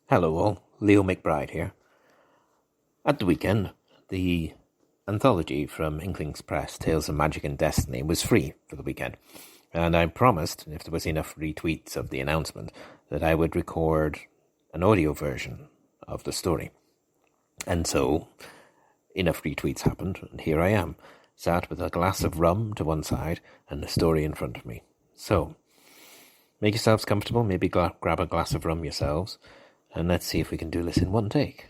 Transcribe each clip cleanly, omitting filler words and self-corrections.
Hello all, Leo McBride here. At the weekend, the anthology from Inklings Press, Tales of Magic and Destiny, was free for the weekend. And I promised, if there was enough retweets of the announcement, that I would record an audio version of the story. And so, enough retweets happened, and here I am, sat with a glass of rum to one side and the story in front of me. So, make yourselves comfortable, maybe grab a glass of rum yourselves, and let's see if we can do this in one take.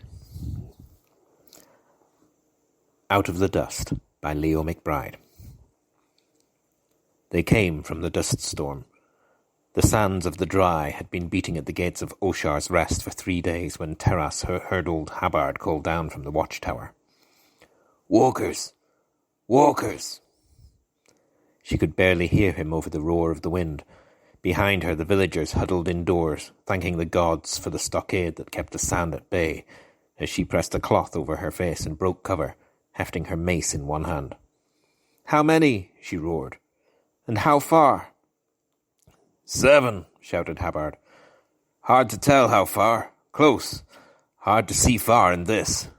Out of the Dust by Leo McBride. They came from the dust storm. The sands of the dry had been beating at the gates of Oshar's Rest for 3 days when Terras heard old Habard call down from the watchtower. "Walkers! Walkers!" She could barely hear him over the roar of the wind. Behind her, the villagers huddled indoors, thanking the gods for the stockade that kept the sand at bay, as she pressed a cloth over her face and broke cover, hefting her mace in one hand. "How many?" she roared. "And how far?" "7," shouted Habard. "Hard to tell how far. Close. Hard to see far in this."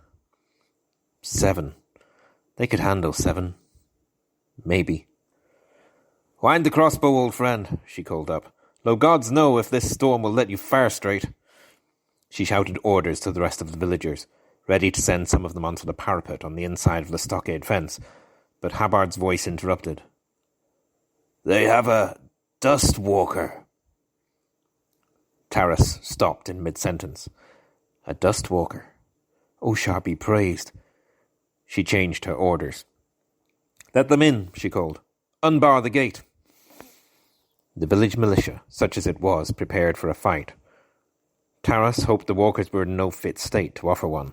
7. They could handle 7. Maybe. "Wind the crossbow, old friend," she called up. "Lo gods know if this storm will let you fire straight." She shouted orders to the rest of the villagers, ready to send some of them onto the parapet on the inside of the stockade fence, but Habard's voice interrupted. "They have a dust walker." Terras stopped in mid-sentence. A dust walker. Oshar be praised. She changed her orders. "Let them in," she called. "Unbar the gate." The village militia, such as it was, prepared for a fight. Terras hoped the walkers were in no fit state to offer one.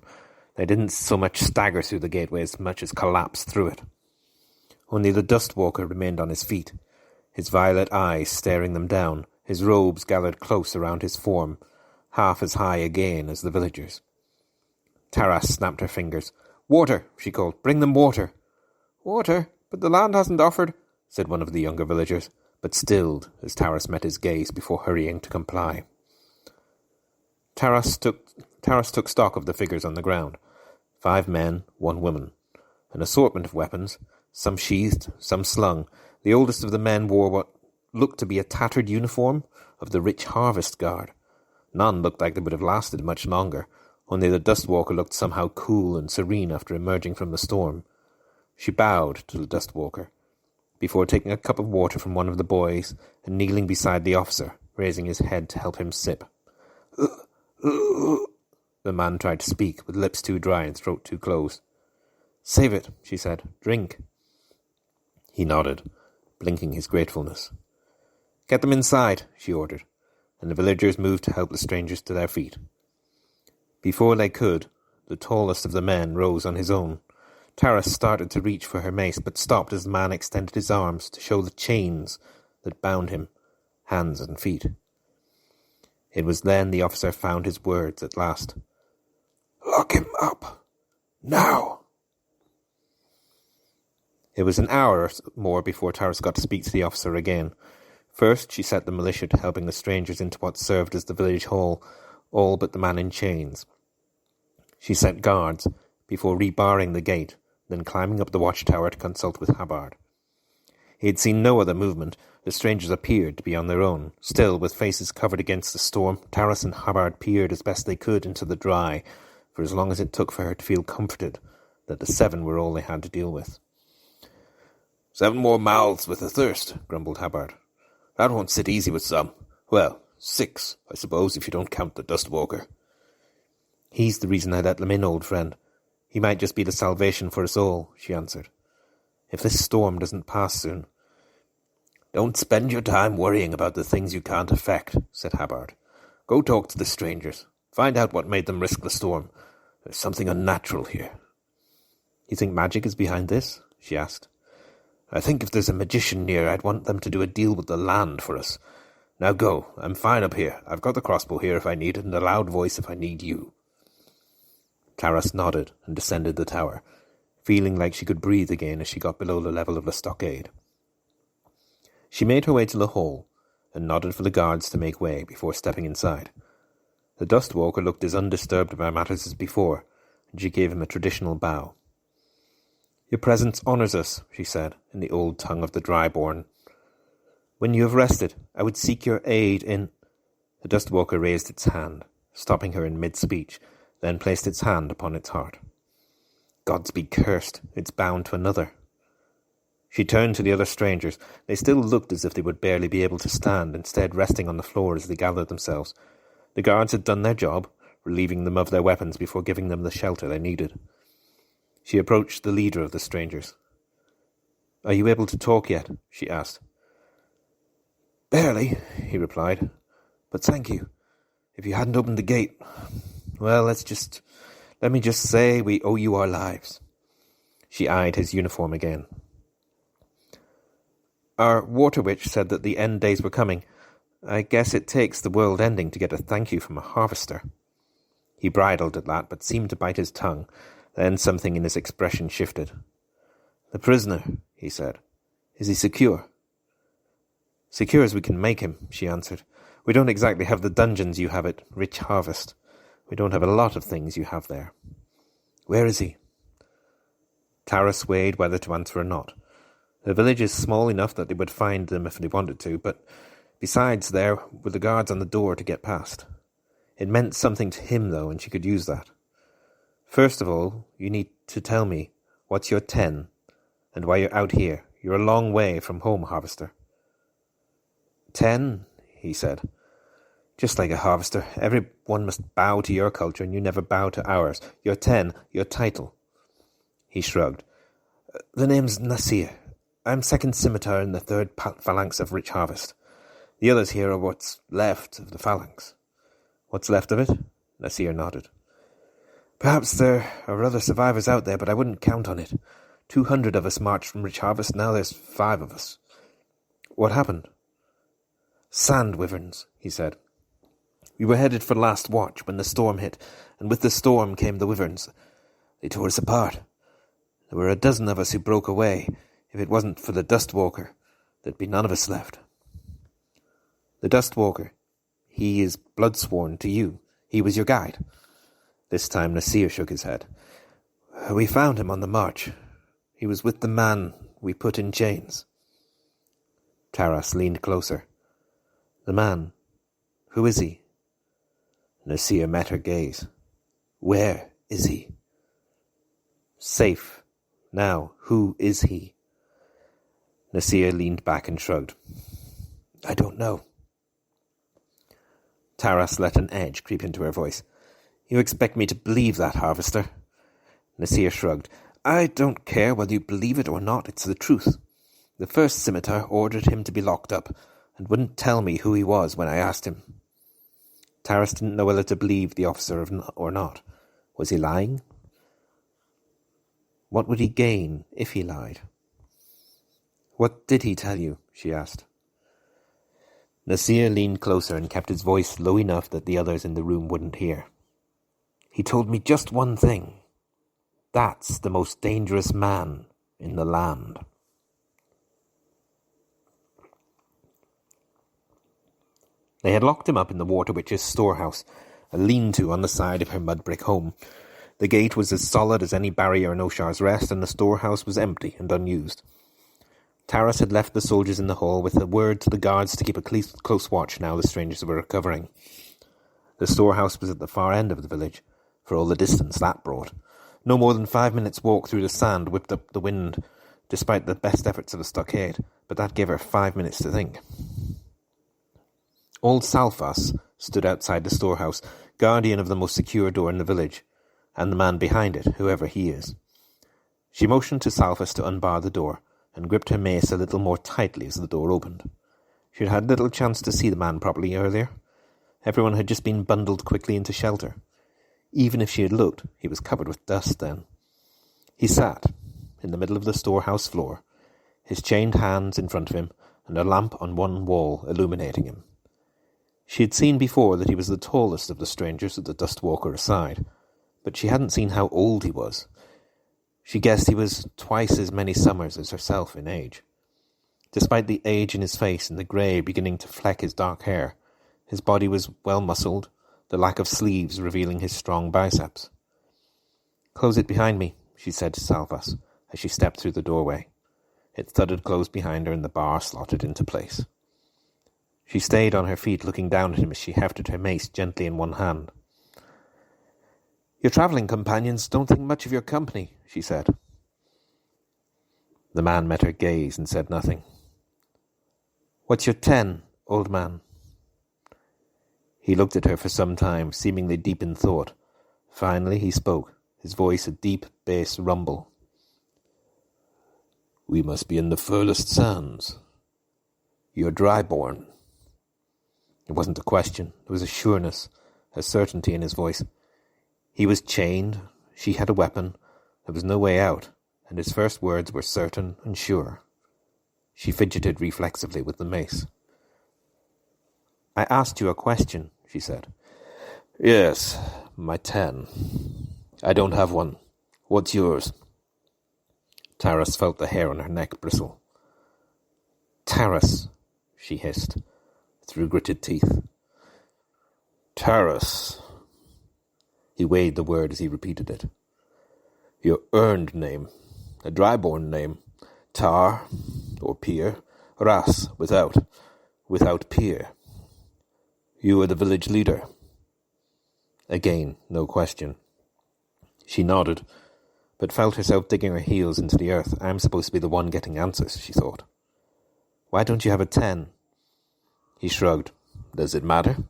They didn't so much stagger through the gateway as much as collapse through it. Only the dust walker remained on his feet, his violet eyes staring them down, his robes gathered close around his form, half as high again as the villagers. Terras snapped her fingers. "Water," she called. "Bring them water." "Water? But the land hasn't offered," said one of the younger villagers, but stilled as Terras met his gaze before hurrying to comply. Terras took stock of the figures on the ground. 5 men, 1 woman. An assortment of weapons, some sheathed, some slung. The oldest of the men wore what looked to be a tattered uniform of the rich harvest guard. None looked like they would have lasted much longer, only the dustwalker looked somehow cool and serene after emerging from the storm. She bowed to the dustwalker, before taking a cup of water from one of the boys and kneeling beside the officer, raising his head to help him sip. The man tried to speak, with lips too dry and throat too closed. "Save it," she said. "Drink." He nodded, blinking his gratefulness. "Get them inside," she ordered, and the villagers moved to help the strangers to their feet. Before they could, the tallest of the men rose on his own. Terras started to reach for her mace, but stopped as the man extended his arms to show the chains that bound him, hands and feet. It was then the officer found his words at last. "Lock him up. Now." It was an hour or more before Terras got to speak to the officer again. First, she set the militia to helping the strangers into what served as the village hall, all but the man in chains. She set guards, before rebarring the gate, then climbing up the watchtower to consult with Habard. He had seen no other movement. The strangers appeared to be on their own. Still, with faces covered against the storm, Terras and Habard peered as best they could into the dry, for as long as it took for her to feel comforted that the 7 were all they had to deal with. 7 more mouths with a thirst," grumbled Habard. "That won't sit easy with some. Well, 6, I suppose, if you don't count the dustwalker." "He's the reason I let them in, old friend. He might just be the salvation for us all," she answered. "If this storm doesn't pass soon." "Don't spend your time worrying about the things you can't affect," said Habard. "Go talk to the strangers. Find out what made them risk the storm. There's something unnatural here." "You think magic is behind this?" she asked. "I think if there's a magician near, I'd want them to do a deal with the land for us. Now go. I'm fine up here. I've got the crossbow here if I need it, and a loud voice if I need you." Terras nodded and descended the tower, feeling like she could breathe again as she got below the level of the stockade. She made her way to the hall and nodded for the guards to make way before stepping inside. The Dustwalker looked as undisturbed by matters as before, and she gave him a traditional bow. "Your presence honours us," she said, in the old tongue of the Dryborn. "When you have rested, I would seek your aid in—" The Dustwalker raised its hand, stopping her in mid-speech, then placed its hand upon its heart. "Gods be cursed, it's bound to another." She turned to the other strangers. They still looked as if they would barely be able to stand, instead resting on the floor as they gathered themselves. The guards had done their job, relieving them of their weapons before giving them the shelter they needed. She approached the leader of the strangers. "Are you able to talk yet?" she asked. "Barely," he replied. "But thank you. If you hadn't opened the gate... Well, let me just say we owe you our lives." She eyed his uniform again. "Our water witch said that the end days were coming. I guess it takes the world ending to get a thank you from a harvester." He bridled at that, but seemed to bite his tongue. Then something in his expression shifted. "The prisoner," he said. "Is he secure?" "Secure as we can make him," she answered. "We don't exactly have the dungeons you have at Rich Harvest. We don't have a lot of things you have there." "Where is he?" Tara swayed whether to answer or not. The village is small enough that they would find them if they wanted to, but besides, there were the guards on the door to get past. It meant something to him, though, and she could use that. "First of all, you need to tell me what's your 10, and why you're out here. You're a long way from home, Harvester." 10, he said. "Just like a harvester, everyone must bow to your culture, and you never bow to ours. Your 10, your title." He shrugged. "The name's Nasir. I'm second scimitar in the third phalanx of Rich Harvest. The others here are what's left of the phalanx." "What's left of it?" Nasir nodded. "Perhaps there are other survivors out there, but I wouldn't count on it. 200 of us marched from Rich Harvest, now there's 5 of us." "What happened?" "Sand wyverns," he said. "We were headed for last watch when the storm hit, and with the storm came the wyverns. They tore us apart. There were a dozen of us who broke away. If it wasn't for the Dustwalker, there'd be none of us left." "The Dustwalker, he is bloodsworn to you. He was your guide." This time Nasir shook his head. "We found him on the march. He was with the man we put in chains." Taras leaned closer. "The man, who is he?" Nasir met her gaze. "Where is he?" "Safe. Now, who is he?" Nasir leaned back and shrugged. "I don't know." Taras let an edge creep into her voice. "You expect me to believe that, Harvester?" Nasir shrugged. "I don't care whether you believe it or not, it's the truth. The first scimitar ordered him to be locked up, and wouldn't tell me who he was when I asked him." Taras didn't know whether to believe the officer or not. Was he lying? What would he gain if he lied? "What did he tell you?" she asked. Nasir leaned closer and kept his voice low enough that the others in the room wouldn't hear. "He told me just one thing. That's the most dangerous man in the land." They had locked him up in the Water Witch's storehouse, a lean-to on the side of her mud-brick home. The gate was as solid as any barrier in Oshar's Rest, and the storehouse was empty and unused. Taras had left the soldiers in the hall with a word to the guards to keep a close watch now the strangers were recovering. The storehouse was at the far end of the village, for all the distance that brought. No more than 5 minutes' walk through the sand whipped up the wind, despite the best efforts of a stockade, but that gave her 5 minutes to think. Old Salfas stood outside the storehouse, guardian of the most secure door in the village, and the man behind it, whoever he is. She motioned to Salfas to unbar the door, and gripped her mace a little more tightly as the door opened. She had had little chance to see the man properly earlier. Everyone had just been bundled quickly into shelter. Even if she had looked, he was covered with dust then. He sat, in the middle of the storehouse floor, his chained hands in front of him, and a lamp on one wall illuminating him. She had seen before that he was the tallest of the strangers, with the Dustwalker aside, but she hadn't seen how old he was. She guessed he was twice as many summers as herself in age. Despite the age in his face and the grey beginning to fleck his dark hair, his body was well muscled, the lack of sleeves revealing his strong biceps. "Close it behind me," she said to Salvas as she stepped through the doorway. It thudded closed behind her and the bar slotted into place. She stayed on her feet, looking down at him as she hefted her mace gently in one hand. "Your travelling companions don't think much of your company," she said. The man met her gaze and said nothing. "What's your 10, old man?" He looked at her for some time, seemingly deep in thought. Finally he spoke, his voice a deep bass rumble. "We must be in the furthest sands. You're dry-born." It wasn't a question. There was a sureness, a certainty in his voice. He was chained. She had a weapon. There was no way out, and his first words were certain and sure. She fidgeted reflexively with the mace. "I asked you a question," she said. "Yes, my 10. I don't have one. What's yours?" Taras felt the hair on her neck bristle. "Taras," she hissed, through gritted teeth. "Taras." He weighed the word as he repeated it. "Your earned name, a dry-born name. Tar, or Pier. Ras, without Pier. You are the village leader." Again, no question. She nodded, but felt herself digging her heels into the earth. "I'm supposed to be the one getting answers," she thought. "Why don't you have a 10? He shrugged. "Does it matter?"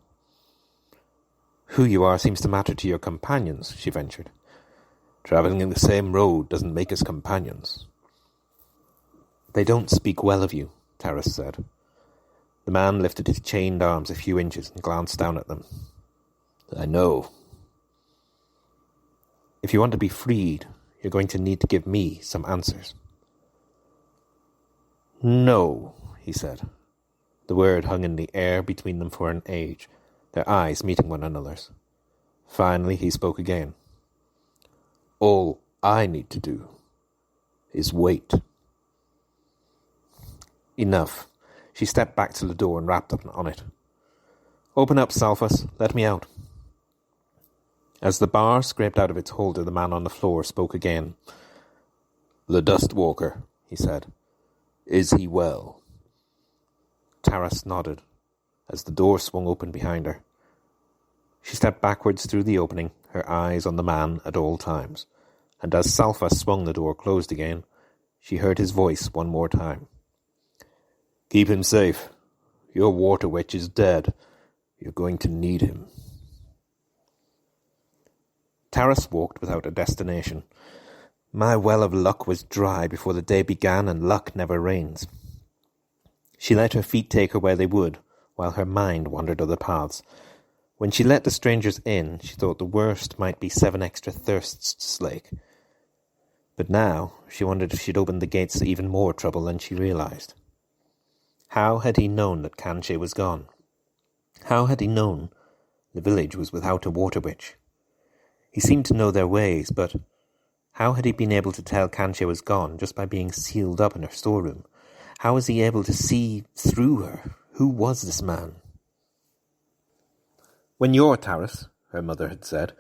"Who you are seems to matter to your companions," she ventured. "Travelling in the same road doesn't make us companions." "They don't speak well of you," Taras said. The man lifted his chained arms a few inches and glanced down at them. "I know." "If you want to be freed, you're going to need to give me some answers." "No," he said. The word hung in the air between them for an age, their eyes meeting one another's. Finally he spoke again. "All I need to do is wait." Enough. She stepped back to the door and rapped on it. "Open up, Salfas. Let me out." As the bar scraped out of its holder, the man on the floor spoke again. "The Dustwalker," he said. "Is he well?" Taras nodded as the door swung open behind her. She stepped backwards through the opening, her eyes on the man at all times, and as Salfas swung the door closed again, she heard his voice one more time. "Keep him safe. Your water witch is dead. You're going to need him." Taras walked without a destination. My well of luck was dry before the day began, and luck never rains. She let her feet take her where they would, while her mind wandered other paths. When she let the strangers in, she thought the worst might be 7 extra thirsts to slake. But now she wondered if she'd opened the gates to even more trouble than she realized. How had he known that Kanche was gone? How had he known the village was without a water witch? He seemed to know their ways, but how had he been able to tell Kanche was gone just by being sealed up in her storeroom? How was he able to see through her? Who was this man? "When you're Taras," her mother had said,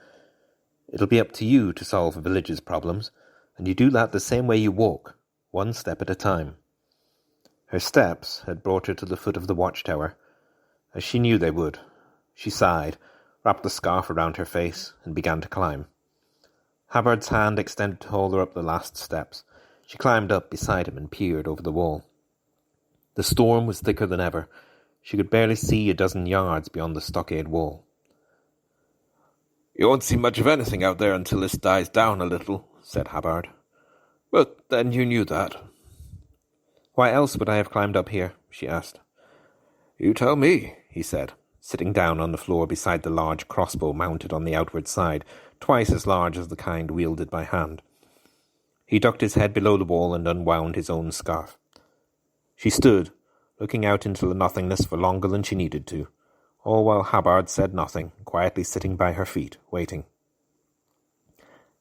"it'll be up to you to solve a village's problems, and you do that the same way you walk, one step at a time." Her steps had brought her to the foot of the watchtower, as she knew they would. She sighed, wrapped the scarf around her face, and began to climb. Hubbard's hand extended to hold her up the last steps. She climbed up beside him and peered over the wall. The storm was thicker than ever. She could barely see a dozen yards beyond the stockade wall. "You won't see much of anything out there until this dies down a little," said Hubbard. "But then you knew that." "Why else would I have climbed up here?" she asked. "You tell me," he said, sitting down on the floor beside the large crossbow mounted on the outward side, twice as large as the kind wielded by hand. He ducked his head below the wall and unwound his own scarf. She stood, looking out into the nothingness for longer than she needed to, all while Hubbard said nothing, quietly sitting by her feet, waiting.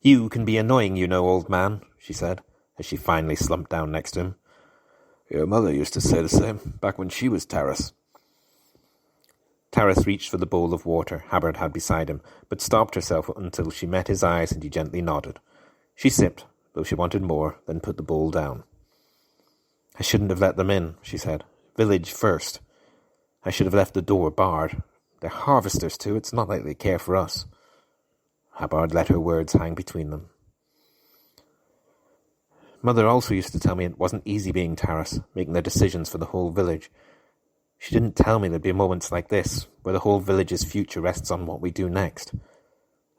"You can be annoying, you know, old man," she said, as she finally slumped down next to him. "Your mother used to say the same, back when she was Taras." Taras reached for the bowl of water Hubbard had beside him, but stopped herself until she met his eyes and he gently nodded. She sipped, though she wanted more, then put the bowl down. "I shouldn't have let them in," she said. "Village first. I should have left the door barred. They're harvesters too, it's not like they care for us." Hubbard let her words hang between them. "Mother also used to tell me it wasn't easy being Taras, making the decisions for the whole village. She didn't tell me there'd be moments like this, where the whole village's future rests on what we do next.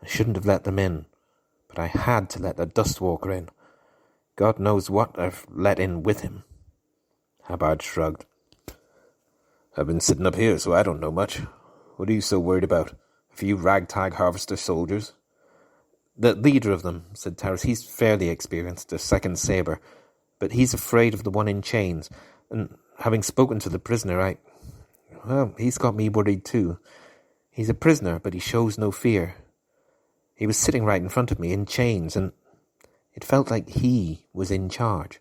I shouldn't have let them in, but I had to let the Dustwalker in. God knows what I've let in with him." Hubbard shrugged. "I've been sitting up here, so I don't know much. What are you so worried about? A few ragtag harvester soldiers?" "The leader of them," said Taras, "he's fairly experienced, a second saber, but he's afraid of the one in chains, and having spoken to the prisoner, he's got me worried too. He's a prisoner, but he shows no fear. He was sitting right in front of me in chains, and it felt like he was in charge."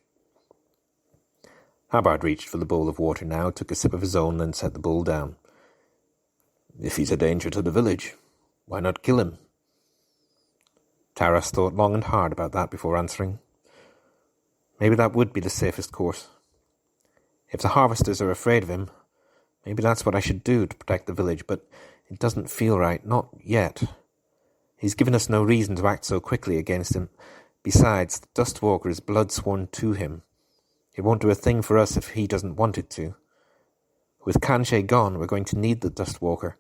Hubbard reached for the bowl of water now, took a sip of his own, then set the bowl down. "If he's a danger to the village, why not kill him?" Taras thought long and hard about that before answering. Maybe that would be the safest course. If the harvesters are afraid of him, maybe that's what I should do to protect the village, but it doesn't feel right, not yet. He's given us no reason to act so quickly against him. Besides, the Dustwalker is blood sworn to him. It won't do a thing for us if he doesn't want it to. With Kanche gone, we're going to need the Dustwalker,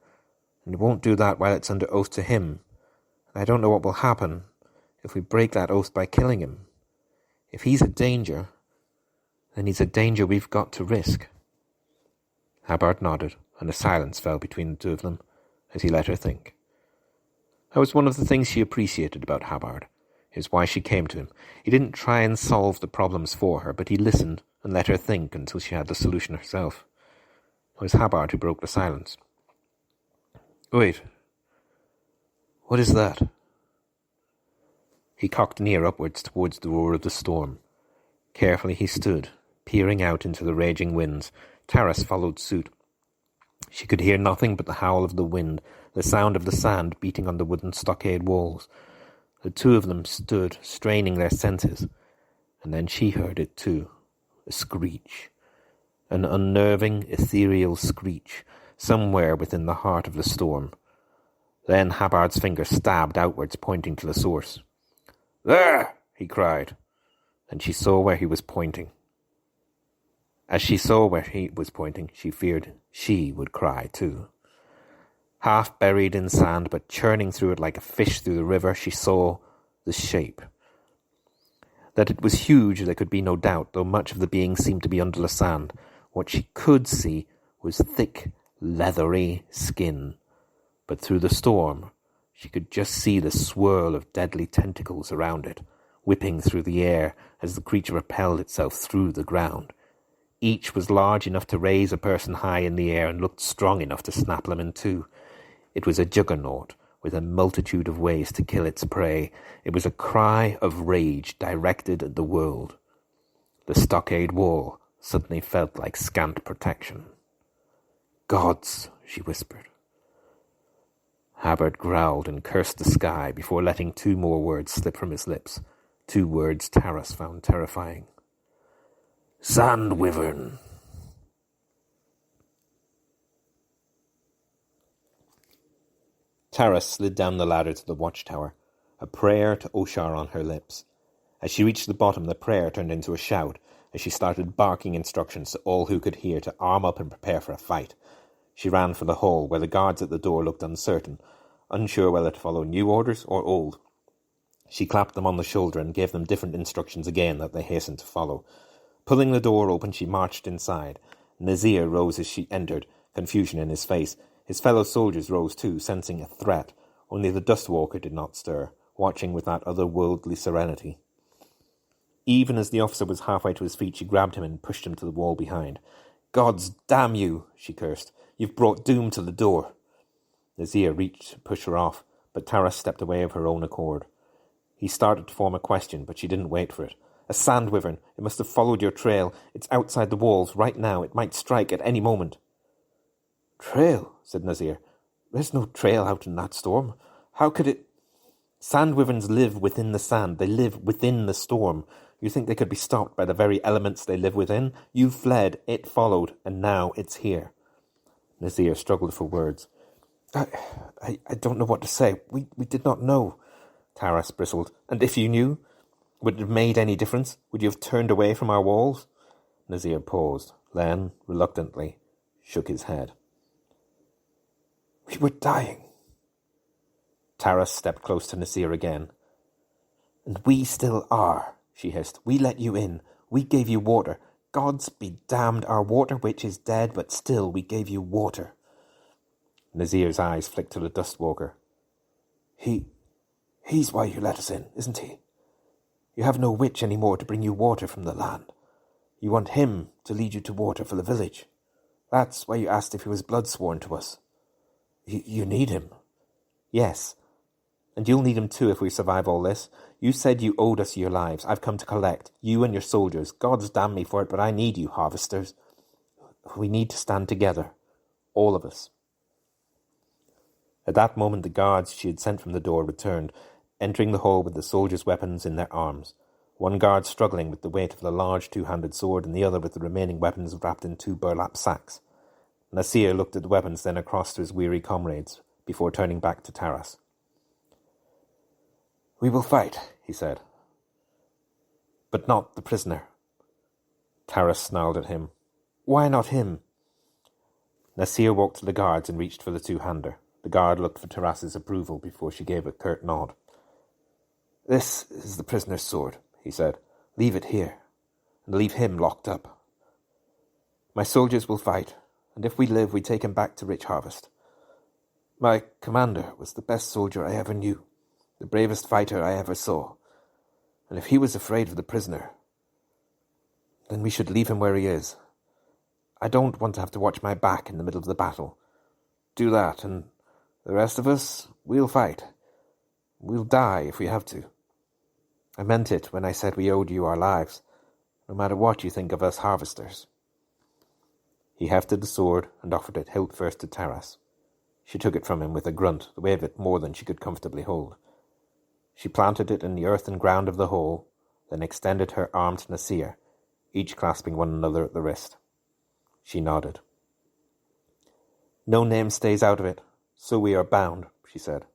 and it won't do that while it's under oath to him. I don't know what will happen if we break that oath by killing him. If he's a danger, then he's a danger we've got to risk." Hubbard nodded, and a silence fell between the two of them as he let her think. That was one of the things she appreciated about Hubbard. It was why she came to him. He didn't try and solve the problems for her, but he listened and let her think until she had the solution herself. It was Hubbard who broke the silence. "Wait. What is that?" He cocked an ear upwards towards the roar of the storm. Carefully he stood, peering out into the raging winds. Taras followed suit. She could hear nothing but the howl of the wind, the sound of the sand beating on the wooden stockade walls. The two of them stood, straining their senses, and then she heard it too, a screech. An unnerving, ethereal screech, somewhere within the heart of the storm. Then Hubbard's finger stabbed outwards, pointing to the source. "There!" he cried, and she saw where he was pointing. As she saw where he was pointing, she feared she would cry too. Half buried in sand, but churning through it like a fish through the river, she saw the shape. That it was huge there could be no doubt, though much of the being seemed to be under the sand. What she could see was thick, leathery skin. But through the storm, she could just see the swirl of deadly tentacles around it, whipping through the air as the creature propelled itself through the ground. Each was large enough to raise a person high in the air and looked strong enough to snap them in two. It was a juggernaut with a multitude of ways to kill its prey. It was a cry of rage directed at the world. The stockade wall suddenly felt like scant protection. "Gods," she whispered. Hubbard growled and cursed the sky before letting two more words slip from his lips, 2 words Taras found terrifying. "Sand wyvern." Taras slid down the ladder to the watchtower, a prayer to Oshar on her lips. As she reached the bottom, the prayer turned into a shout as she started barking instructions to all who could hear to arm up and prepare for a fight. She ran for the hall, where the guards at the door looked uncertain, unsure whether to follow new orders or old. She clapped them on the shoulder and gave them different instructions again that they hastened to follow. Pulling the door open, she marched inside. Nazir rose as she entered, confusion in his face. His fellow soldiers rose too, sensing a threat. Only the Dustwalker did not stir, watching with that otherworldly serenity. Even as the officer was halfway to his feet, she grabbed him and pushed him to the wall behind. "Gods damn you," she cursed. "You've brought doom to the door." Nazir reached to push her off, but Taras stepped away of her own accord. He started to form a question, but she didn't wait for it. "A sand wyvern. It must have followed your trail. It's outside the walls right now. It might strike at any moment." Trail, said Nazir. There's no trail out in that storm. How could it... Sand wyverns live within the sand. They live within the storm. You think they could be stopped by the very elements they live within? You fled, it followed, and now it's here. Nazir struggled for words. I don't know what to say. We did not know. Taras bristled. And if you knew? Would it have made any difference? Would you have turned away from our walls? Nazir paused. Then, reluctantly, shook his head. We were dying. Taras stepped close to Nazir again. And we still are, she hissed. We let you in. We gave you water. Gods be damned, our water witch is dead, but still we gave you water. Nazir's eyes flicked to the Dustwalker. He's why you let us in, isn't he? You have no witch any more to bring you water from the land. You want him to lead you to water for the village. That's why you asked if he was blood-sworn to us. You need him. Yes, and you'll need him too if we survive all this. You said you owed us your lives. I've come to collect. You and your soldiers. Gods damn me for it, but I need you, harvesters. We need to stand together. All of us. At that moment the guards she had sent from the door returned, entering the hall with the soldiers' weapons in their arms. One guard struggling with the weight of the large two-handed sword, and the other with the remaining weapons wrapped in 2 burlap sacks. Nasir looked at the weapons, then across to his weary comrades, before turning back to Taras. We will fight, he said. But not the prisoner. Taras snarled at him. Why not him? Nasir walked to the guards and reached for the two-hander. The guard looked for Taras's approval before she gave a curt nod. This is the prisoner's sword, he said. Leave it here, and leave him locked up. My soldiers will fight, and if we live, we take him back to Rich Harvest. My commander was the best soldier I ever knew, the bravest fighter I ever saw, and if he was afraid of the prisoner, then we should leave him where he is. I don't want to have to watch my back in the middle of the battle. Do that, and the rest of us, we'll fight. We'll die if we have to. I meant it when I said we owed you our lives, no matter what you think of us harvesters. He hefted the sword and offered it hilt first to Taras. She took it from him with a grunt, the weight of it more than she could comfortably hold. She planted it in the earthen ground of the hole, then extended her arm to Nasir, each clasping one another at the wrist. She nodded. No name stays out of it, so we are bound, she said.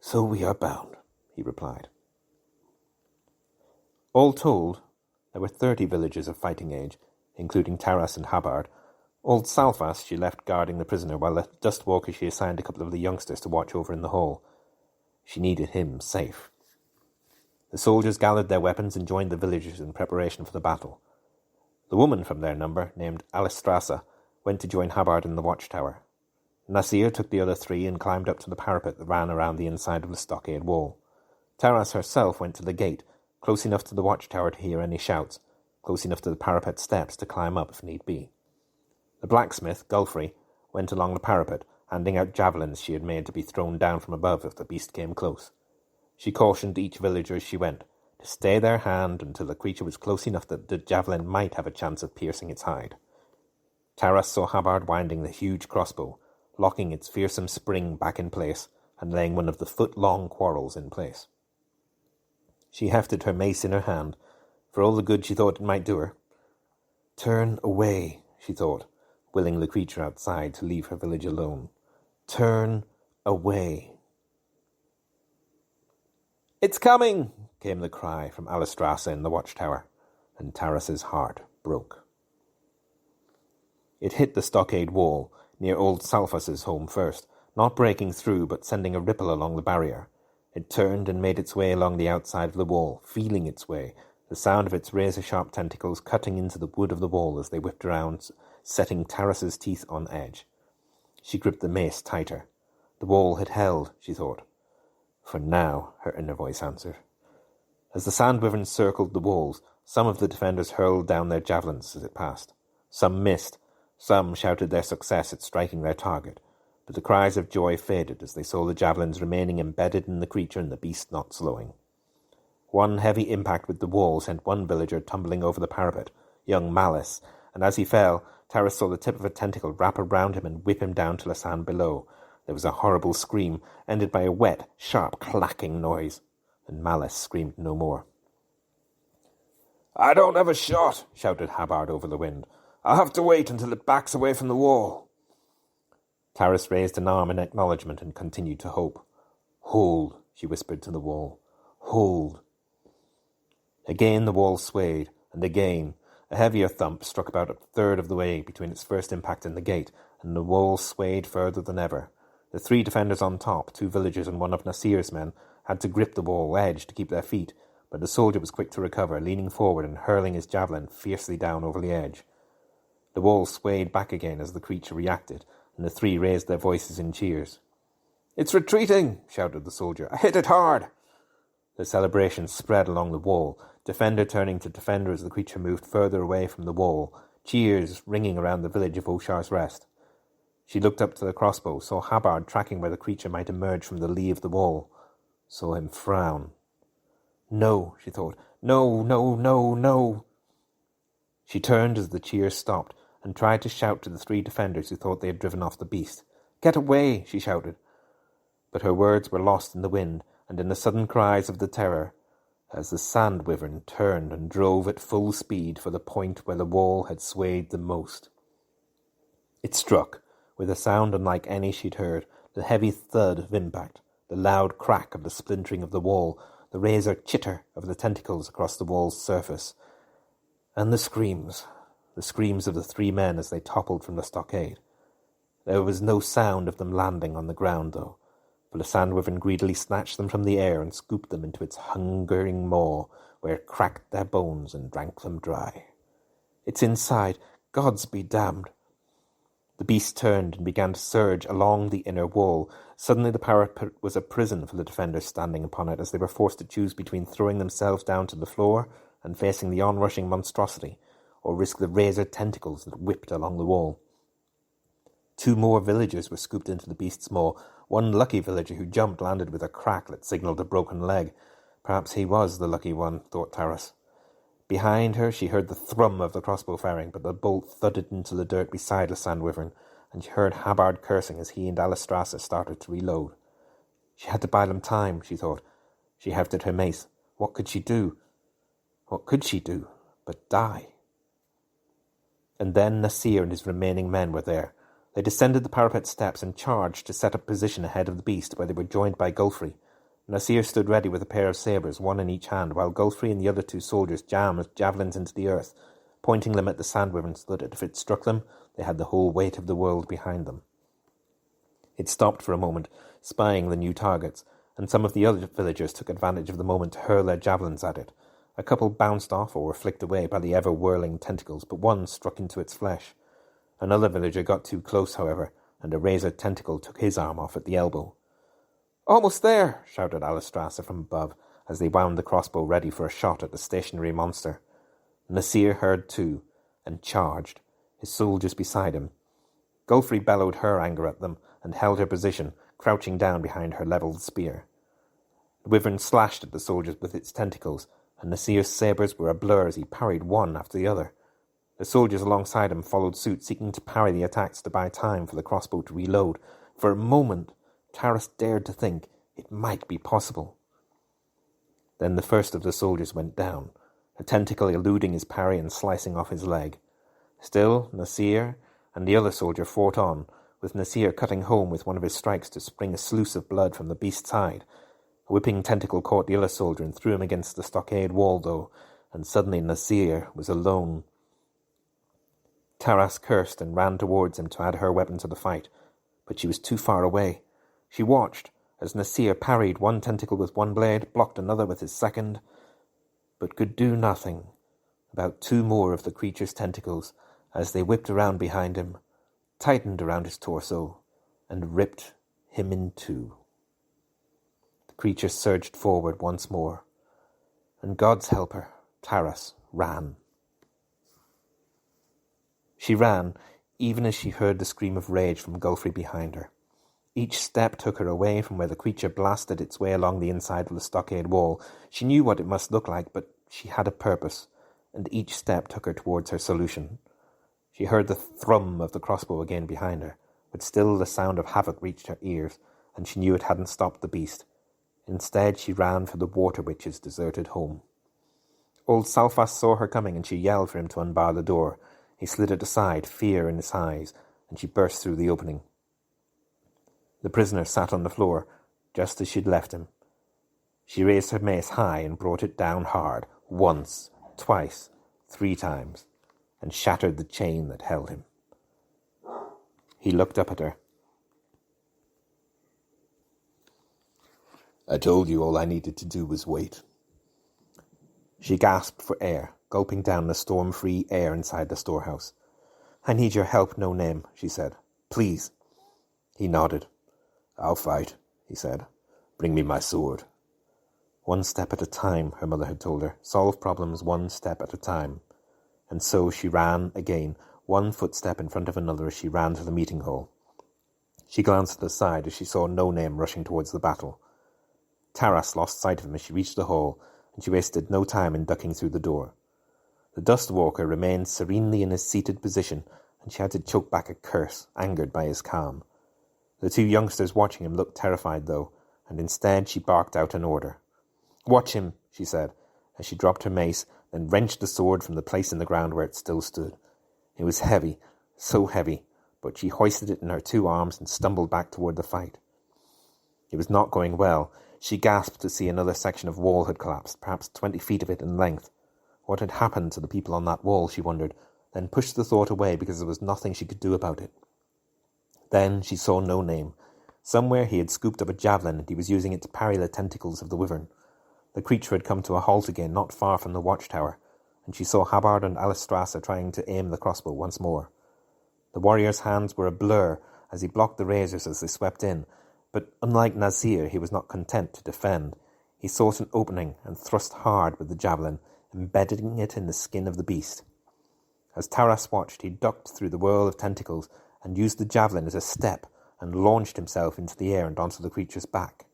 So we are bound, he replied. All told, there were 30 villagers of fighting age, including Taras and Habard. Old Salfas she left guarding the prisoner, while the Dustwalker she assigned a couple of the youngsters to watch over in the hall. She needed him safe. The soldiers gathered their weapons and joined the villagers in preparation for the battle. The woman from their number, named Alistrasa, went to join Habard in the watchtower. Nasir took the other 3 and climbed up to the parapet that ran around the inside of the stockade wall. Taras herself went to the gate, close enough to the watchtower to hear any shouts, close enough to the parapet steps to climb up if need be. The blacksmith, Gulfrey, went along the parapet, handing out javelins she had made to be thrown down from above if the beast came close. She cautioned each villager as she went to stay their hand until the creature was close enough that the javelin might have a chance of piercing its hide. Taras saw Habard winding the huge crossbow, locking its fearsome spring back in place and laying one of the foot-long quarrels in place. She hefted her mace in her hand, for all the good she thought it might do her. Turn away, she thought, willing the creature outside to leave her village alone. Turn away. It's coming, came the cry from Alistrasa in the watchtower, and Taras's heart broke. It hit the stockade wall, near old Salfas's home first, not breaking through but sending a ripple along the barrier. It turned and made its way along the outside of the wall, feeling its way, the sound of its razor-sharp tentacles cutting into the wood of the wall as they whipped around, setting Taras's teeth on edge. She gripped the mace tighter. The wall had held, she thought. For now, her inner voice answered. As the sand wyverns circled the walls, some of the defenders hurled down their javelins as it passed. Some missed. Some shouted their success at striking their target, but the cries of joy faded as they saw the javelins remaining embedded in the creature and the beast not slowing. One heavy impact with the wall sent one villager tumbling over the parapet, young Malice, and as he fell, Tara saw the tip of a tentacle wrap around him and whip him down to the sand below. There was a horrible scream, ended by a wet, sharp, clacking noise, and Malice screamed no more. "I don't have a shot," shouted Hubbard over the wind. "I'll have to wait until it backs away from the wall." Taras raised an arm in acknowledgement and continued to hope. "Hold," she whispered to the wall. "Hold." Again the wall swayed, and again a heavier thump struck about a third of the way between its first impact and the gate, and the wall swayed further than ever. The three defenders on top, 2 villagers and one of Nasir's men, had to grip the wall edge to keep their feet, but the soldier was quick to recover, leaning forward and hurling his javelin fiercely down over the edge. The wall swayed back again as the creature reacted, and the three raised their voices in cheers. "It's retreating!" shouted the soldier. "I hit it hard!" The celebration spread along the wall, defender turning to defender as the creature moved further away from the wall, cheers ringing around the village of Oshar's Rest. She looked up to the crossbow, saw Hubbard tracking where the creature might emerge from the lee of the wall, saw him frown. "No," she thought. "No, no, no, no." She turned as the cheers stopped, and tried to shout to the 3 defenders who thought they had driven off the beast. "Get away!" she shouted. But her words were lost in the wind, and in the sudden cries of the terror, as the sand wyvern turned and drove at full speed for the point where the wall had swayed the most. It struck, with a sound unlike any she'd heard, the heavy thud of impact, the loud crack of the splintering of the wall, the razor chitter of the tentacles across the wall's surface, and the screams of the 3 men as they toppled from the stockade. There was no sound of them landing on the ground, though, for the sand wyvern greedily snatched them from the air and scooped them into its hungering maw, where it cracked their bones and drank them dry. "It's inside! Gods be damned!" The beast turned and began to surge along the inner wall. Suddenly the parapet was a prison for the defenders standing upon it, as they were forced to choose between throwing themselves down to the floor and facing the onrushing monstrosity, or risk the razor tentacles that whipped along the wall. 2 more villagers were scooped into the beast's maw. One lucky villager who jumped landed with a crack that signalled a broken leg. Perhaps he was the lucky one, thought Taras. Behind her she heard the thrum of the crossbow firing, but the bolt thudded into the dirt beside the sand wyvern, and she heard Hubbard cursing as he and Alistrasse started to reload. She had to buy them time, she thought. She hefted her mace. What could she do? What could she do but die? And then Nasir and his remaining men were there. They descended the parapet steps and charged to set up position ahead of the beast, where they were joined by Gulfrey. Nasir stood ready with a pair of sabres, one in each hand, while Gulfrey and the other 2 soldiers jammed javelins into the earth, pointing them at the sand wyvern so that if it struck them, they had the whole weight of the world behind them. It stopped for a moment, spying the new targets, and some of the other villagers took advantage of the moment to hurl their javelins at it. A couple bounced off or were flicked away by the ever-whirling tentacles, but one struck into its flesh. Another villager got too close, however, and a razor tentacle took his arm off at the elbow. "Almost there!" shouted Alistrasse from above, as they wound the crossbow ready for a shot at the stationary monster. Nasir heard too, and charged, his soldiers beside him. Gulfrey bellowed her anger at them, and held her position, crouching down behind her levelled spear. The wyvern slashed at the soldiers with its tentacles, and Nasir's sabres were a blur as he parried one after the other. The soldiers alongside him followed suit, seeking to parry the attacks to buy time for the crossbow to reload. For a moment, Taras dared to think it might be possible. Then the first of the soldiers went down, a tentacle eluding his parry and slicing off his leg. Still, Nasir and the other soldier fought on, with Nasir cutting home with one of his strikes to spring a sluice of blood from the beast's side. A whipping tentacle caught the other soldier and threw him against the stockade wall, though, and suddenly Nasir was alone. Taras cursed and ran towards him to add her weapon to the fight, but she was too far away. She watched as Nasir parried one tentacle with one blade, blocked another with his second, but could do nothing about 2 more of the creature's tentacles as they whipped around behind him, tightened around his torso, and ripped him in 2. The creature surged forward once more, and God's help her, Taras ran. She ran, even as she heard the scream of rage from Gulfrey behind her. Each step took her away from where the creature blasted its way along the inside of the stockade wall. She knew what it must look like, but she had a purpose, and each step took her towards her solution. She heard the thrum of the crossbow again behind her, but still the sound of havoc reached her ears, and she knew it hadn't stopped the beast. Instead, she ran for the water witch's deserted home. Old Salfas saw her coming, and she yelled for him to unbar the door. He slid it aside, fear in his eyes, and she burst through the opening. The prisoner sat on the floor, just as she'd left him. She raised her mace high and brought it down hard, once, twice, 3 times, and shattered the chain that held him. He looked up at her. "I told you all I needed to do was wait." She gasped for air, gulping down the storm-free air inside the storehouse. "I need your help, No Name," she said. "Please." He nodded. "I'll fight," he said. "Bring me my sword." "One step at a time," her mother had told her. "Solve problems one step at a time." And so she ran again, one footstep in front of another as she ran to the meeting hall. She glanced to the side as she saw No Name rushing towards the battle. Taras lost sight of him as she reached the hall, and she wasted no time in ducking through the door. The Dustwalker remained serenely in his seated position, and she had to choke back a curse, angered by his calm. The 2 youngsters watching him looked terrified, though, and instead she barked out an order. "Watch him," she said, as she dropped her mace, then wrenched the sword from the place in the ground where it still stood. It was heavy, so heavy, but she hoisted it in her 2 arms and stumbled back toward the fight. It was not going well. She gasped to see another section of wall had collapsed, perhaps 20 feet of it in length. What had happened to the people on that wall, she wondered, then pushed the thought away because there was nothing she could do about it. Then she saw No Name. Somewhere he had scooped up a javelin, and he was using it to parry the tentacles of the wyvern. The creature had come to a halt again, not far from the watchtower, and she saw Habard and Alistrasse trying to aim the crossbow once more. The warrior's hands were a blur as he blocked the razors as they swept in, but unlike Nazir, he was not content to defend. He sought an opening and thrust hard with the javelin, embedding it in the skin of the beast. As Taras watched, he ducked through the whirl of tentacles and used the javelin as a step and launched himself into the air and onto the creature's back.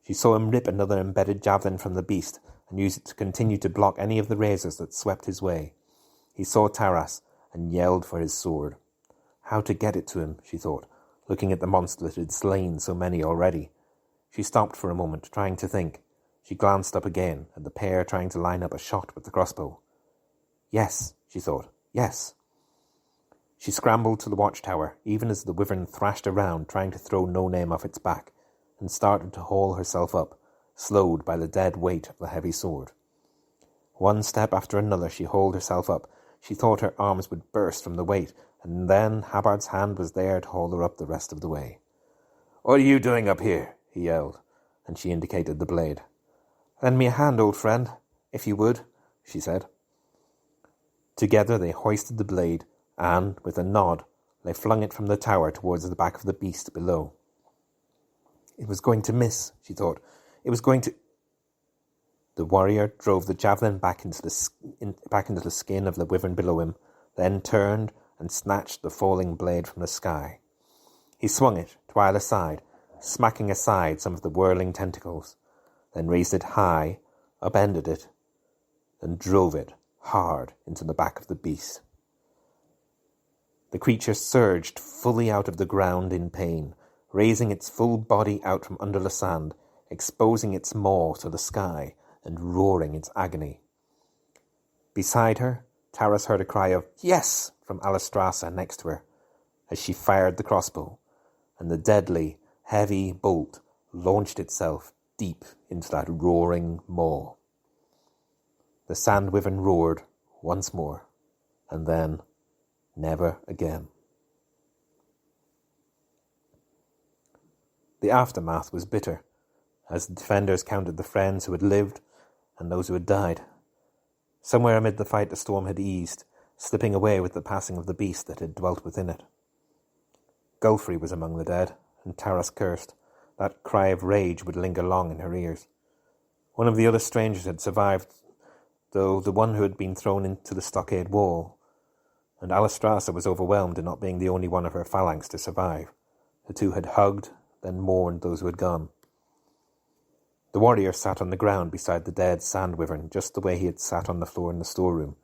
She saw him rip another embedded javelin from the beast and use it to continue to block any of the razors that swept his way. He saw Taras and yelled for his sword. How to get it to him, she thought, looking at the monster that had slain so many already. She stopped for a moment, trying to think. She glanced up again at the pair trying to line up a shot with the crossbow. Yes, she thought, yes. She scrambled to the watchtower, even as the wyvern thrashed around, trying to throw No Name off its back, and started to haul herself up, slowed by the dead weight of the heavy sword. One step after another she hauled herself up. She thought her arms would burst from the weight, and then Habard's hand was there to haul her up the rest of the way. "What are you doing up here?" he yelled, and she indicated the blade. "Lend me a hand, old friend, if you would," she said. Together they hoisted the blade, and, with a nod, they flung it from the tower towards the back of the beast below. It was going to miss, she thought. It was going to... The warrior drove the javelin back into the skin of the wyvern below him, then turned and snatched the falling blade from the sky. He swung it to either side, smacking aside some of the whirling tentacles, then raised it high, upended it, and drove it hard into the back of the beast. The creature surged fully out of the ground in pain, raising its full body out from under the sand, exposing its maw to the sky, and roaring its agony. Beside her, Taras heard a cry of "Yes!" from Alistrasse next to her, as she fired the crossbow, and the deadly, heavy bolt launched itself deep into that roaring maw. The sand wyvern roared once more, and then never again. The aftermath was bitter, as the defenders counted the friends who had lived and those who had died. Somewhere amid the fight the storm had eased, slipping away with the passing of the beast that had dwelt within it. Gulfrey was among the dead, and Taras cursed. That cry of rage would linger long in her ears. One of the other strangers had survived, though the one who had been thrown into the stockade wall, and Alistrasse was overwhelmed in not being the only one of her phalanx to survive. The two had hugged, then mourned those who had gone. The warrior sat on the ground beside the dead sand wyvern, just the way he had sat on the floor in the storeroom.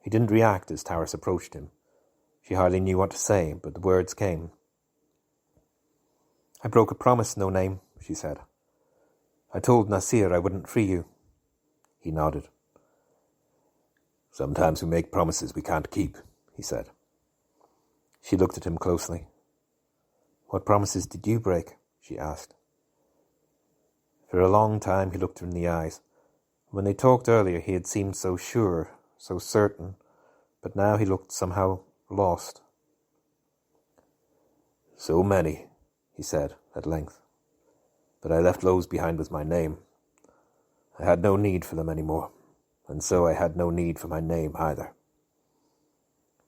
He didn't react as Taras approached him, She hardly knew what to say, but the words came. "I broke a promise, No Name," she said. "I told Nasir I wouldn't free you." He nodded. "Sometimes we make promises we can't keep," he said. She looked at him closely. "What promises did you break?" she asked. For a long time he looked her in the eyes. When they talked earlier he had seemed so sure, so certain, but now he looked somehow lost. "So many," he said at length. "But I left those behind with my name. I had no need for them any more, and so I had no need for my name either."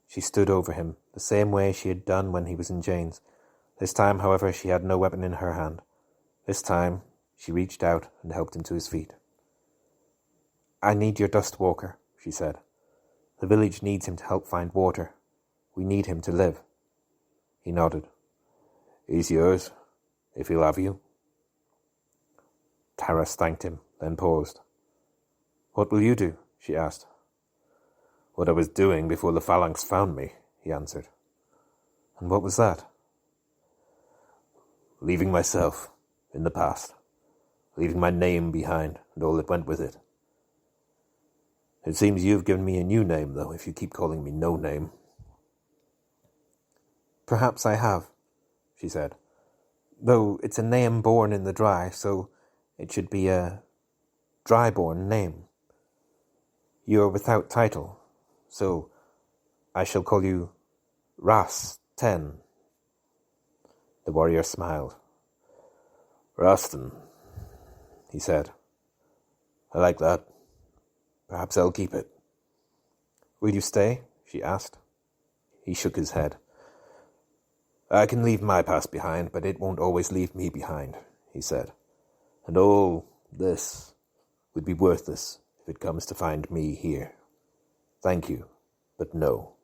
She stood over him, the same way she had done when he was in chains. This time, however, she had no weapon in her hand. This time, she reached out and helped him to his feet. "I need your dust walker," she said. "The village needs him to help find water. We need him to live." He nodded. "He's yours, if he'll have you." Taras thanked him, then paused. "What will you do?" she asked. "What I was doing before the phalanx found me," he answered. "And what was that?" "Leaving myself in the past. Leaving my name behind and all that went with it. It seems you've given me a new name, though, if you keep calling me No Name." "Perhaps I have," she said. "Though it's a name born in the dry, so it should be a dry-born name. You're without title, so I shall call you Ras Ten." The warrior smiled. "Rastan," he said. "I like that. Perhaps I'll keep it." "Will you stay?" she asked. He shook his head. "I can leave my past behind, but it won't always leave me behind," he said. "And all this would be worthless if it comes to find me here. Thank you, but no."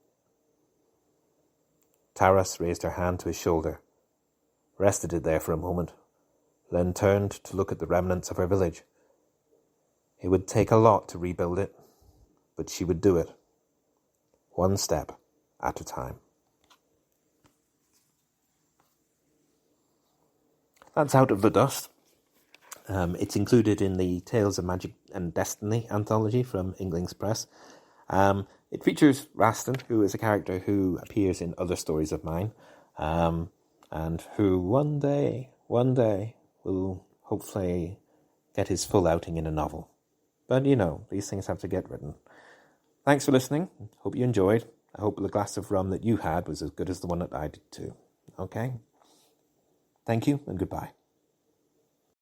Taras raised her hand to his shoulder, rested it there for a moment, then turned to look at the remnants of her village. It would take a lot to rebuild it, but she would do it, one step at a time. That's Out of the Dust. It's included in the Tales of Magic and Destiny anthology from Inklings Press. It features Rastan, who is a character who appears in other stories of mine, and who one day will hopefully get his full outing in a novel. But these things have to get written. Thanks for listening. Hope you enjoyed. I hope the glass of rum that you had was as good as the one that I did too. Okay? Thank you and goodbye.